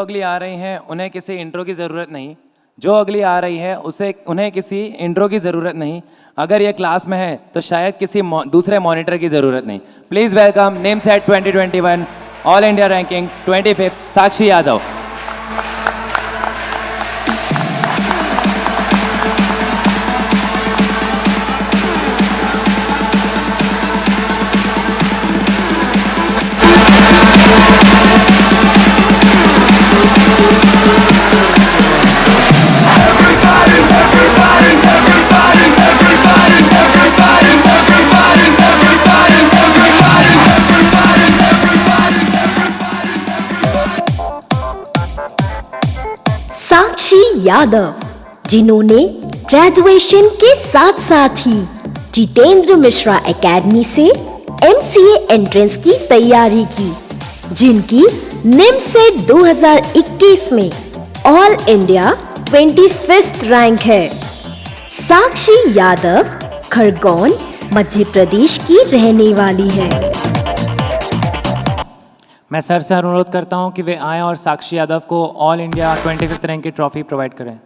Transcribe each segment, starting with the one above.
अगली आ रही हैं उन्हें किसी इंट्रो की ज़रूरत नहीं, जो अगली आ रही है उन्हें किसी इंट्रो की ज़रूरत नहीं। अगर ये क्लास में है तो शायद किसी दूसरे मॉनिटर की ज़रूरत नहीं। Please welcome name set 2021 all India ranking 25 साक्षी यादव। साक्षी यादव, जिन्होंने ग्रेजुएशन के साथ साथ ही जितेंद्र मिश्रा एकेडमी से एमसीए एंट्रेंस की तैयारी की, जिनकी निमसेट 2021 में ऑल इंडिया 25th रैंक है। साक्षी यादव खरगोन मध्य प्रदेश की रहने वाली है। मैं सर से अनुरोध करता हूं कि वे आएं और साक्षी यादव को ऑल इंडिया 25th रैंक की ट्रॉफी प्रोवाइड करें।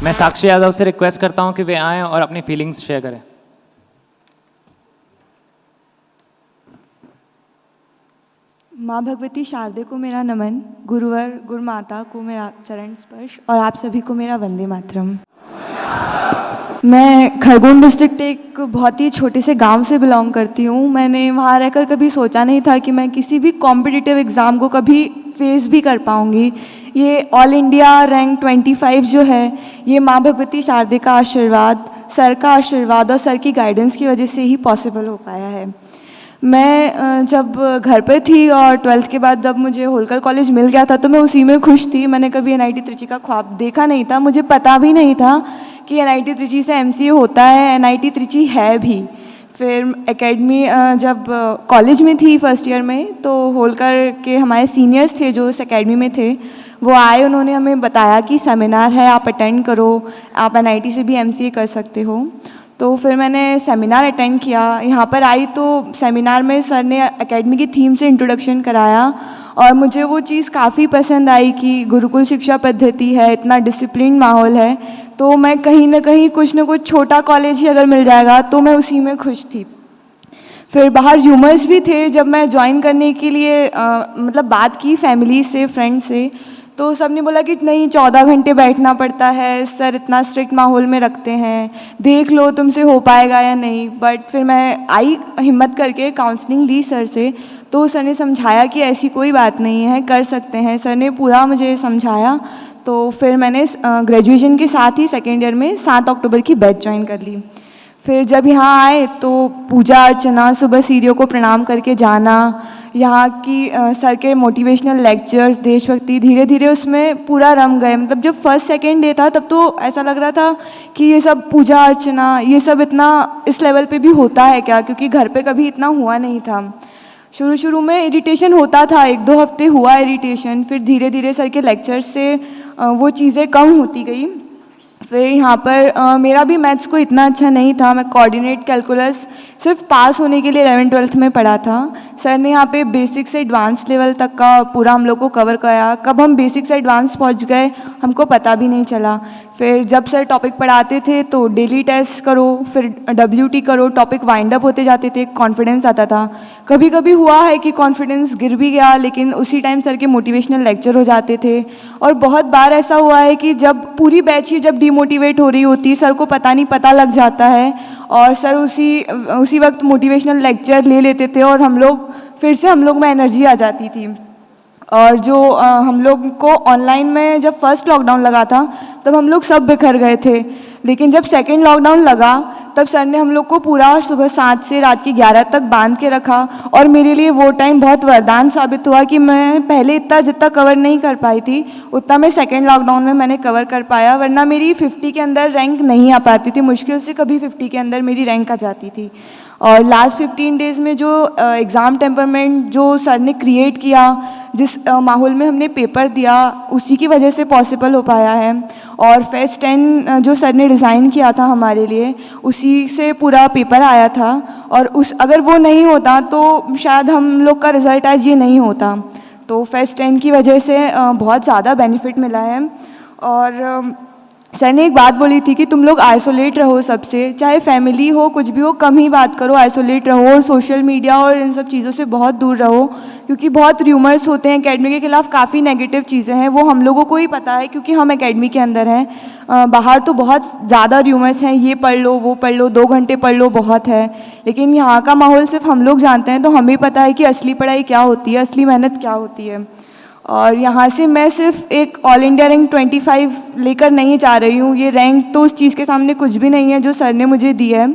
मैं साक्षी यादव से रिक्वेस्ट करता हूं कि वे आएं और अपनी फीलिंग्स शेयर करें। माँ भगवती शारदे को मेरा नमन, गुरुवर गुरुमाता को मेरा चरण स्पर्श और आप सभी को मेरा वंदे मातरम। मैं खरगोन डिस्ट्रिक्ट एक बहुत ही छोटे से गांव से बिलोंग करती हूँ। मैंने वहाँ रहकर कभी सोचा नहीं था कि मैं किसी भी कॉम्पिटिटिव एग्ज़ाम को कभी फेस भी कर पाऊँगी। ये ऑल इंडिया रैंक 25 जो है, ये माँ भगवती शारदे का आशीर्वाद, सर का आशीर्वाद और सर की गाइडेंस की वजह से ही पॉसिबल हो पाया है। मैं जब घर पर थी और 12th के बाद जब मुझे होलकर कॉलेज मिल गया था तो मैं उसी में खुश थी। मैंने कभी NIT त्रिची का ख्वाब देखा नहीं था, मुझे पता भी नहीं था कि NIT त्रिची से MCA होता है, NIT त्रिची है भी। फिर एकेडमी जब कॉलेज में थी फर्स्ट ईयर में, तो होलकर के हमारे सीनियर्स थे जो उस एकेडमी में थे, वो आए, उन्होंने हमें बताया कि सेमिनार है, आप अटेंड करो, आप NIT से भी MCA कर सकते हो। तो फिर मैंने सेमिनार अटेंड किया। यहाँ पर आई तो सेमिनार में सर ने एकेडमी की थीम से इंट्रोडक्शन कराया और मुझे वो चीज़ काफ़ी पसंद आई कि गुरुकुल शिक्षा पद्धति है, इतना डिसिप्लिन माहौल है, तो मैं कहीं ना कहीं कुछ ना कुछ छोटा कॉलेज ही अगर मिल जाएगा तो मैं उसी में खुश थी। फिर बाहर ह्यूमर्स भी थे। जब मैं ज्वाइन करने के लिए मतलब बात की फैमिली से, फ्रेंड से, तो सब ने बोला कि नहीं 14 घंटे बैठना पड़ता है, सर इतना स्ट्रिक्ट माहौल में रखते हैं, देख लो तुमसे हो पाएगा या नहीं। बट फिर मैं आई हिम्मत करके, काउंसलिंग ली सर से, तो सर ने समझाया कि ऐसी कोई बात नहीं है, कर सकते हैं। सर ने पूरा मुझे समझाया। तो फिर मैंने ग्रेजुएशन के साथ ही सेकेंड ईयर में 7 अक्टूबर की बैच ज्वाइन कर ली। फिर जब यहाँ आए तो पूजा अर्चना, सुबह सीढ़ियों को प्रणाम करके जाना, यहाँ की सर के मोटिवेशनल लेक्चर्स, देशभक्ति, धीरे धीरे उसमें पूरा रम गए। मतलब जब फर्स्ट सेकंड डे था तब तो ऐसा लग रहा था कि ये सब पूजा अर्चना, ये सब इतना इस लेवल पे भी होता है क्या, क्योंकि घर पे कभी इतना हुआ नहीं था। शुरू में इरिटेशन होता था, 1-2 हफ्ते हुआ इरिटेशन, फिर धीरे धीरे सर के लेक्चर्स से वो चीज़ें कम होती गई। फिर यहाँ पर मेरा भी मैथ्स को इतना अच्छा नहीं था। मैं कोऑर्डिनेट कैलकुलस सिर्फ पास होने के लिए 11th-12th में पढ़ा था। सर ने यहाँ पे बेसिक से एडवांस लेवल तक का पूरा हम लोग को कवर कराया। कब हम बेसिक से एडवांस पहुँच गए हमको पता भी नहीं चला। फिर जब सर टॉपिक पढ़ाते थे तो डेली टेस्ट करो, फिर WT करो, टॉपिक वाइंड अप होते जाते थे, कॉन्फिडेंस आता था। कभी कभी हुआ है कि कॉन्फिडेंस गिर भी गया, लेकिन उसी टाइम सर के मोटिवेशनल लेक्चर हो जाते थे। और बहुत बार ऐसा हुआ है कि जब पूरी बैच ही जब डिमोटिवेट हो रही होती, सर को पता लग जाता है और सर उसी वक्त मोटिवेशनल लेक्चर ले लेते थे और हम लोग में एनर्जी आ जाती थी। और जो हम लोग को ऑनलाइन में जब फर्स्ट लॉकडाउन लगा था तब हम लोग सब बिखर गए थे, लेकिन जब सेकंड लॉकडाउन लगा तब सर ने हम लोग को पूरा सुबह 7 से रात की 11 तक बांध के रखा। और मेरे लिए वो टाइम बहुत वरदान साबित हुआ कि मैं पहले जितना कवर नहीं कर पाई थी उतना मैं सेकंड लॉकडाउन में मैंने कवर कर पाया, वरना मेरी 50 के अंदर रैंक नहीं आ पाती थी, मुश्किल से कभी 50 के अंदर मेरी रैंक आ जाती थी। और लास्ट 15 डेज़ में जो एग्ज़ाम टेम्परमेंट जो सर ने क्रिएट किया, जिस माहौल में हमने पेपर दिया, उसी की वजह से पॉसिबल हो पाया है। और फेस्ट 10 जो सर ने डिज़ाइन किया था हमारे लिए, उसी से पूरा पेपर आया था। और अगर वो नहीं होता तो शायद हम लोग का रिज़ल्ट आज ये नहीं होता। तो फेस्ट 10 की वजह से बहुत ज़्यादा बेनिफिट मिला है। और सर ने एक बात बोली थी कि तुम लोग आइसोलेट रहो सबसे, चाहे फैमिली हो कुछ भी हो, कम ही बात करो, आइसोलेट रहो, सोशल मीडिया और इन सब चीज़ों से बहुत दूर रहो, क्योंकि बहुत र्यूमर्स होते हैं एकेडमी के खिलाफ, काफ़ी नेगेटिव चीज़ें हैं, वो हम लोगों को ही पता है क्योंकि हम एकेडमी के अंदर हैं। बाहर तो बहुत ज़्यादा र्यूमर्स हैं, ये पढ़ लो, वो पढ़ लो, 2 घंटे पढ़ लो, बहुत है। लेकिन यहाँ का माहौल सिर्फ हम लोग जानते हैं, तो हमें पता है कि असली पढ़ाई क्या होती है, असली मेहनत क्या होती है। और यहाँ से मैं सिर्फ एक ऑल इंडिया रैंक 25 लेकर नहीं जा रही हूँ। ये रैंक तो उस चीज़ के सामने कुछ भी नहीं है जो सर ने मुझे दी है,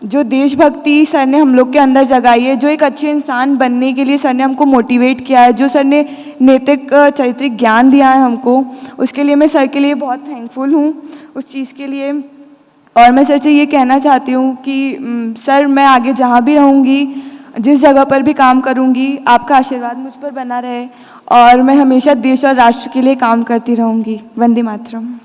जो देशभक्ति सर ने हम लोग के अंदर जगाई है, जो एक अच्छे इंसान बनने के लिए सर ने हमको मोटिवेट किया है, जो सर ने नैतिक चारित्रिक ज्ञान दिया है हमको, उसके लिए मैं सर के लिए बहुत थैंकफुल हूँ उस चीज़ के लिए। और मैं सर से ये कहना चाहती हूँ कि सर, मैं आगे जहाँ भी रहूँगी, जिस जगह पर भी काम करूँगी, आपका आशीर्वाद मुझ पर बना रहे और मैं हमेशा देश और राष्ट्र के लिए काम करती रहूँगी। वंदे मातरम।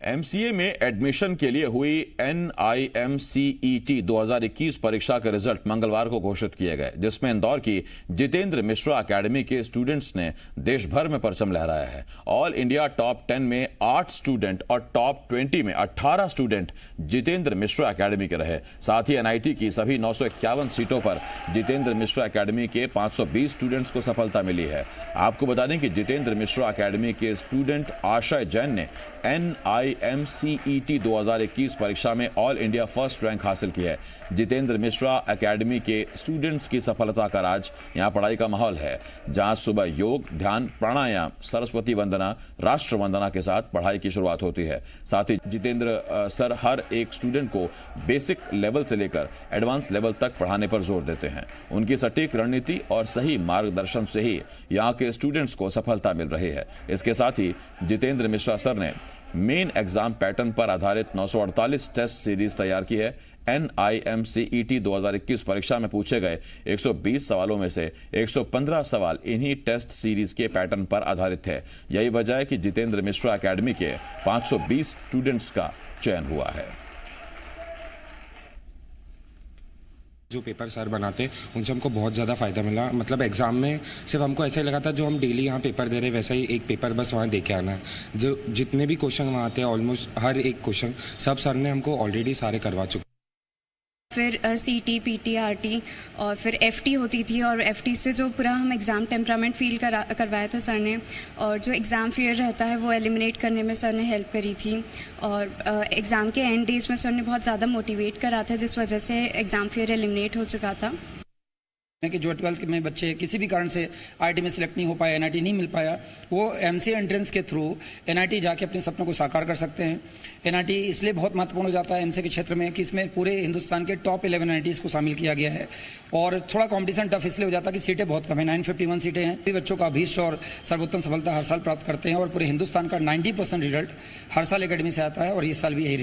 एमसीए में एडमिशन के लिए हुई NIMCET 2021 परीक्षा के रिजल्ट मंगलवार को घोषित किए गए, जिसमें इंदौर की जितेंद्र मिश्रा एकेडमी के स्टूडेंट्स ने देश भर में परचम लहराया है। ऑल इंडिया टॉप 10 में 8 स्टूडेंट और टॉप 20 में 18 स्टूडेंट जितेंद्र मिश्रा एकेडमी के रहे। साथ ही NIT की सभी 951 सीटों पर जितेंद्र मिश्रा एकेडमी के 520 स्टूडेंट्स को सफलता मिली है। आपको बता दें कि जितेंद्र मिश्रा एकेडमी के स्टूडेंट आशय जैन ने NIMCET 2021 परीक्षा में ऑल इंडिया फर्स्ट रैंक हासिल की है। जितेंद्र मिश्रा एकेडमी के स्टूडेंट्स की सफलता का राज यहाँ पढ़ाई का माहौल है, जहाँ सुबह योग, ध्यान, प्राणायाम, सरस्वती वंदना, राष्ट्र वंदना के साथ पढ़ाई की शुरुआत होती है। साथ ही जितेंद्र सर हर एक स्टूडेंट को बेसिक लेवल से लेकर एडवांस लेवल तक पढ़ाने पर जोर देते हैं। उनकी सटीक रणनीति और सही मार्गदर्शन से ही यहाँ के स्टूडेंट्स को सफलता मिल रही है। इसके साथ ही जितेंद्र मिश्रा सर ने मेन एग्जाम पैटर्न पर आधारित 948 टेस्ट सीरीज तैयार की है। NIMCET 2021 परीक्षा में पूछे गए 120 सवालों में से 115 सवाल इन्हीं टेस्ट सीरीज के पैटर्न पर आधारित थे। यही वजह है कि जितेंद्र मिश्रा एकेडमी के 520 स्टूडेंट्स का चयन हुआ है। जो पेपर सर बनाते उनसे हमको बहुत ज़्यादा फ़ायदा मिला। मतलब एग्ज़ाम में सिर्फ हमको ऐसा ही लगा था जो हम डेली यहाँ पेपर दे रहे वैसा ही एक पेपर बस वहाँ दे के आना है। जो जितने भी क्वेश्चन वहाँ आते हैं ऑलमोस्ट हर एक क्वेश्चन सब सर ने हमको ऑलरेडी सारे करवा चुके। फिर CT, PT, RT और फिर FT होती थी, और FT से जो पूरा हम एग्ज़ाम टेम्परामेंट फील करवाया था सर ने, और जो एग्ज़ाम फेयर रहता है वो एलिमिनेट करने में सर ने हेल्प करी थी। और एग्ज़ाम के एंड डेज में सर ने बहुत ज़्यादा मोटिवेट करा था, जिस वजह से एग्ज़ाम फेयर एलिमिनेट हो चुका था। कि जो 12th में बच्चे किसी भी कारण से IIT में सिलेक्ट नहीं हो पाया, NIT नहीं मिल पाया, वो MCA एंट्रेंस के थ्रू NIT जाके अपने सपनों को साकार कर सकते हैं। NIT इसलिए बहुत महत्वपूर्ण हो जाता है MCA के क्षेत्र में कि इसमें पूरे हिंदुस्तान के टॉप 11 NITs को शामिल किया गया है। और थोड़ा कंपटीशन टफ इसलिए हो जाता है कि सीटें बहुत कम है, 951 सीटें हैं। बच्चों का अभीष्ट और सर्वोत्तम सफलता हर साल प्राप्त करते हैं और पूरे हिंदुस्तान का 90% रिजल्ट हर साल एकेडमी से आता है और इस साल भी यही